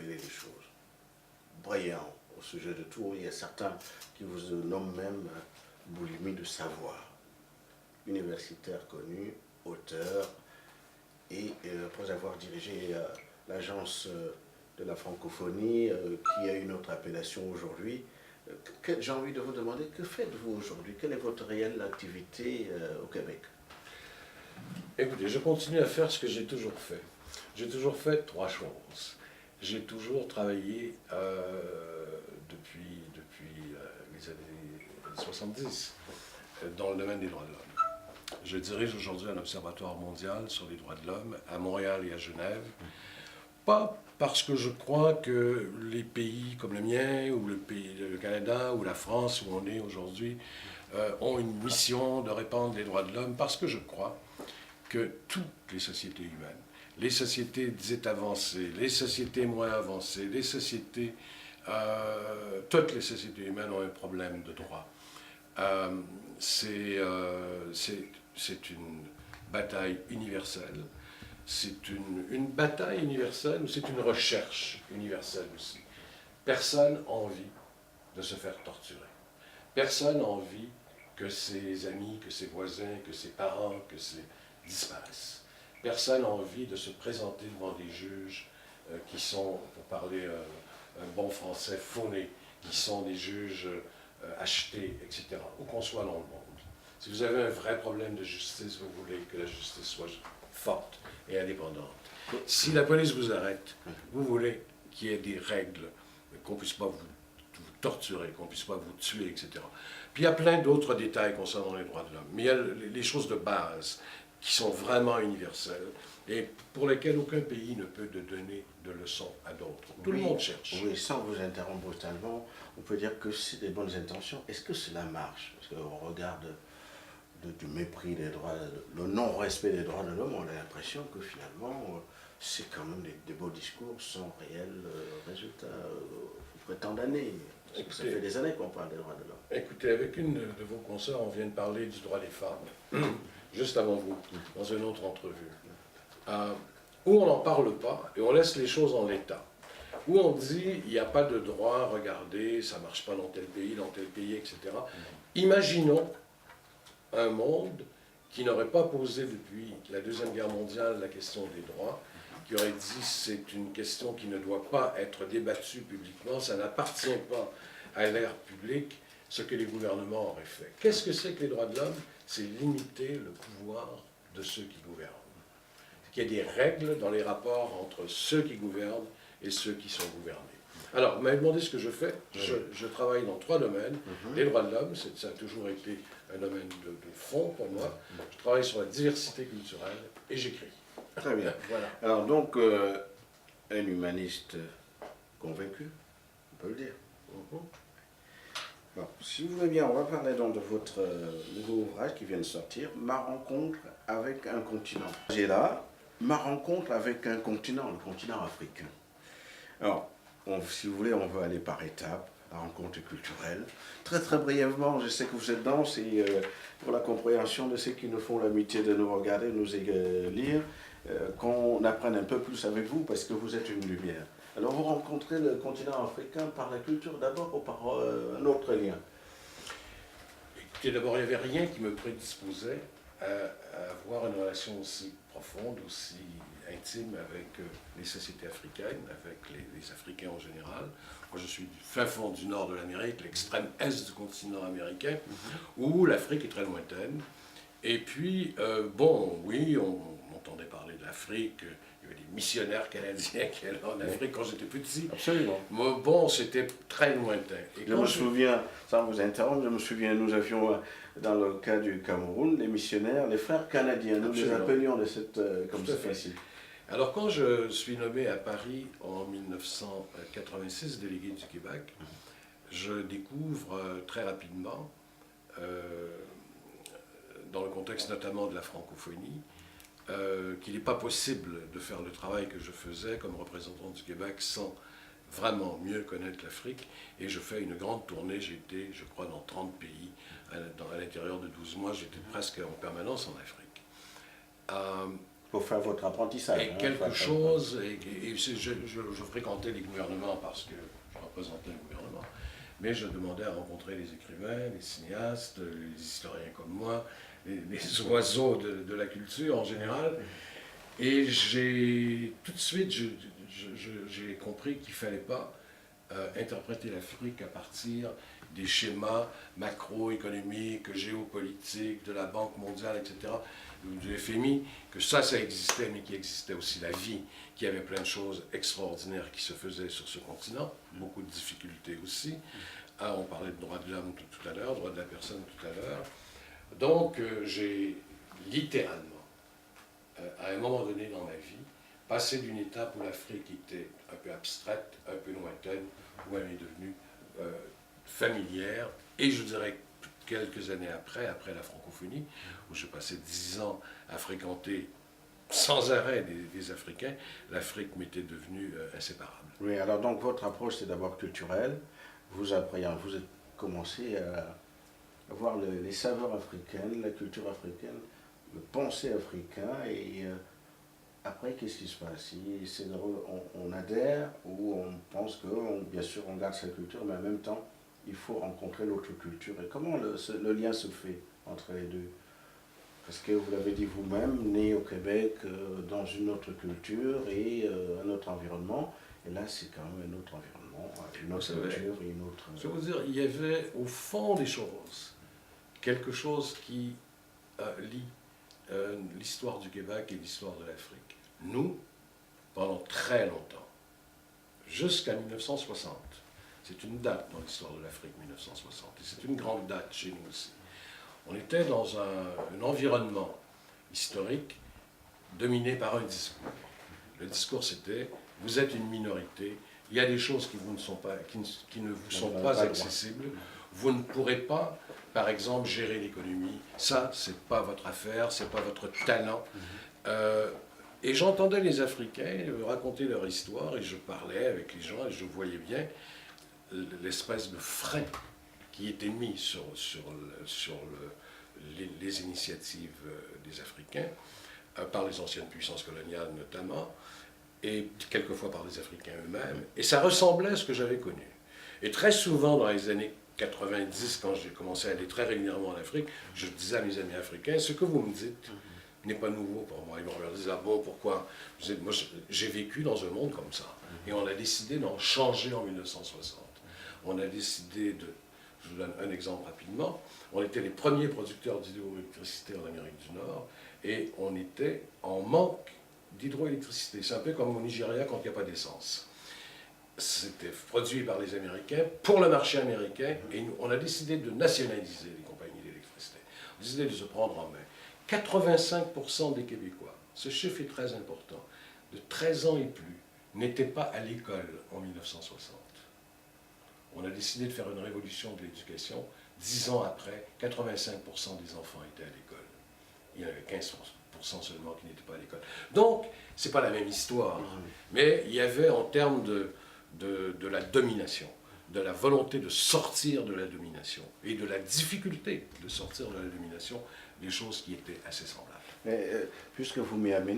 révéler des choses brillantes au sujet de tout. Il y a certains qui vous nomment même boulimie de savoir. Universitaire connu, auteur, et après avoir dirigé l'agence de la francophonie, qui a une autre appellation aujourd'hui, j'ai envie de vous demander, que faites-vous aujourd'hui? Quelle est votre réelle activité au Québec? Écoutez, je continue à faire ce que j'ai toujours fait. J'ai toujours fait trois choses. J'ai toujours travaillé depuis les années 70 dans le domaine des droits de l'homme. Je dirige aujourd'hui un observatoire mondial sur les droits de l'homme à Montréal et à Genève. Pas parce que je crois que les pays comme le mien, ou le Canada, ou la France, où on est aujourd'hui, ont une mission de répandre les droits de l'homme, parce que je crois que toutes les sociétés humaines, les sociétés dites avancées, les sociétés moins avancées, toutes les sociétés humaines ont un problème de droit. C'est une bataille universelle. C'est une bataille universelle, ou c'est une recherche universelle aussi. Personne n'a envie de se faire torturer. Personne n'a envie que ses amis, que ses voisins, que ses parents, disparaissent. Personne n'a envie de se présenter devant des juges qui sont, pour parler un bon français, faunés, qui sont des juges achetés, etc., où qu'on soit dans le monde. Si vous avez un vrai problème de justice, vous voulez que la justice soit forte et indépendante. Si la police vous arrête, vous voulez qu'il y ait des règles, qu'on ne puisse pas vous torturer, qu'on ne puisse pas vous tuer, etc. Puis il y a plein d'autres détails concernant les droits de l'homme. Mais il y a les choses de base qui sont vraiment universelles et pour lesquelles aucun pays ne peut donner de leçons à d'autres. Tout le monde cherche. Oui, sans vous interrompre brutalement, on peut dire que c'est des bonnes intentions. Est-ce que cela marche? Parce qu'au regard du mépris des droits, le non-respect des droits de l'homme, on a l'impression que finalement, c'est quand même des beaux discours sans réel résultat. Après tant d'années. Parce que ça fait des années qu'on parle des droits de l'homme. Écoutez, avec une de vos consoeurs, on vient de parler du droit des femmes, juste avant vous, dans une autre entrevue, où on n'en parle pas et on laisse les choses en l'état. Où on dit, il n'y a pas de droit, regardez, ça ne marche pas dans tel pays, etc. Imaginons un monde qui n'aurait pas posé depuis la Deuxième Guerre mondiale la question des droits, qui aurait dit c'est une question qui ne doit pas être débattue publiquement, ça n'appartient pas à l'ère publique, ce que les gouvernements auraient fait. Qu'est-ce que c'est que les droits de l'homme? C'est limiter le pouvoir de ceux qui gouvernent. Qu'il y ait des règles dans les rapports entre ceux qui gouvernent et ceux qui sont gouvernés. Alors, vous m'avez demandé ce que je fais. Je travaille dans trois domaines. Les droits de l'homme, ça a toujours été un domaine de fond pour moi. Je travaille sur la diversité culturelle et j'écris. Très bien. Voilà. Alors donc, un humaniste convaincu, on peut le dire. Bon, si vous voulez bien, on va parler donc de votre nouveau ouvrage qui vient de sortir, Ma rencontre avec un continent. J'ai là, Ma rencontre avec un continent, le continent africain. Alors, si vous voulez, on veut aller par étapes, la rencontre culturelle. Très très brièvement, je sais que vous êtes dans, c'est pour la compréhension de ceux qui nous font l'amitié de nous regarder, de nous lire, qu'on apprenne un peu plus avec vous, parce que vous êtes une lumière. Alors vous rencontrez le continent africain par la culture d'abord ou par un autre lien? Écoutez, d'abord, il n'y avait rien qui me prédisposait à avoir une relation aussi profonde, aussi intime avec les sociétés africaines, avec les Africains en général. Moi, je suis du fin fond du nord de l'Amérique, l'extrême est du continent américain, où l'Afrique est très lointaine. Et puis, bon, oui, on entendait parler de l'Afrique. Il y avait des missionnaires canadiens qui allaient en Afrique quand j'étais petit. Absolument. Mais bon, c'était très lointain. Et je me souviens, sans vous interrompre, je me souviens, nous avions, dans le cas du Cameroun, les missionnaires, les frères canadiens, nous les appelions de cette, comme ça facile. Alors, quand je suis nommé à Paris en 1986, délégué du Québec, je découvre très rapidement, dans le contexte notamment de la francophonie, qu'il n'est pas possible de faire le travail que je faisais comme représentant du Québec sans vraiment mieux connaître l'Afrique. Et je fais une grande tournée, j'ai été, je crois, dans 30 pays. À l'intérieur de 12 mois, j'étais presque en permanence en Afrique. Pour faire votre apprentissage. Et hein, quelque chose, je fréquentais les gouvernements parce que je représentais le gouvernement, mais je demandais à rencontrer les écrivains, les cinéastes, les historiens comme moi, les oiseaux de la culture en général. Et tout de suite, j'ai compris qu'il ne fallait pas interpréter l'Afrique à partir des schémas macroéconomiques, géopolitiques, de la Banque mondiale, etc., du FMI, que ça existait, mais qu'il existait aussi la vie, qu'il y avait plein de choses extraordinaires qui se faisaient sur ce continent, beaucoup de difficultés aussi. Ah, on parlait de droit de l'homme tout à l'heure, droit de la personne tout à l'heure. Donc, j'ai littéralement, à un moment donné dans ma vie, passé d'une étape où l'Afrique était un peu abstraite, un peu lointaine, où elle est devenue familière, et je dirais quelques années après la francophonie, où je passais 10 ans à fréquenter sans arrêt des Africains, l'Afrique m'était devenue inséparable. Oui, alors donc votre approche c'est d'abord culturelle, vous avez commencé à voir les saveurs africaines, la culture africaine, le penser africain, et après qu'est-ce qui se passe? On adhère ou on pense que, bien sûr on garde sa culture, mais en même temps il faut rencontrer l'autre culture. Et comment le lien se fait entre les deux? Parce que vous l'avez dit vous-même, né au Québec, dans une autre culture et un autre environnement. Et là, c'est quand même un autre environnement, une autre culture et une autre... Je veux dire, il y avait au fond des choses quelque chose qui lie l'histoire du Québec et l'histoire de l'Afrique. Nous, pendant très longtemps, jusqu'à 1960, c'est une date dans l'histoire de l'Afrique, 1960, et c'est une grande date chez nous aussi. On était dans un environnement historique dominé par un discours. Le discours, c'était « vous êtes une minorité, il y a des choses qui ne vous sont pas accessibles, vous ne pourrez pas, par exemple, gérer l'économie, ça, c'est pas votre affaire, c'est pas votre talent. » Et j'entendais les Africains raconter leur histoire, et je parlais avec les gens, et je voyais bien l'espèce de frein qui était mis sur les initiatives des Africains, par les anciennes puissances coloniales notamment, et quelquefois par les Africains eux-mêmes, et ça ressemblait à ce que j'avais connu. Et très souvent, dans les années 90, quand j'ai commencé à aller très régulièrement en Afrique, je disais à mes amis africains, ce que vous me dites n'est pas nouveau pour moi. Ils me regardaient, ah bon, pourquoi? Moi, j'ai vécu dans un monde comme ça, et on a décidé d'en changer en 1960. On a décidé de... Je vous donne un exemple rapidement. On était les premiers producteurs d'hydroélectricité en Amérique du Nord et on était en manque d'hydroélectricité. C'est un peu comme au Nigeria quand il n'y a pas d'essence. C'était produit par les Américains pour le marché américain et on a décidé de nationaliser les compagnies d'électricité. On a décidé de se prendre en main. 85% des Québécois, ce chiffre est très important, de 13 ans et plus, n'étaient pas à l'école en 1960. On a décidé de faire une révolution de l'éducation. 10 ans après, 85% des enfants étaient à l'école. Il y en avait 15% seulement qui n'étaient pas à l'école. Donc, ce n'est pas la même histoire, mais il y avait en termes de la domination, de la volonté de sortir de la domination et de la difficulté de sortir de la domination, des choses qui étaient assez semblables. Mais puisque vous m'y amenez,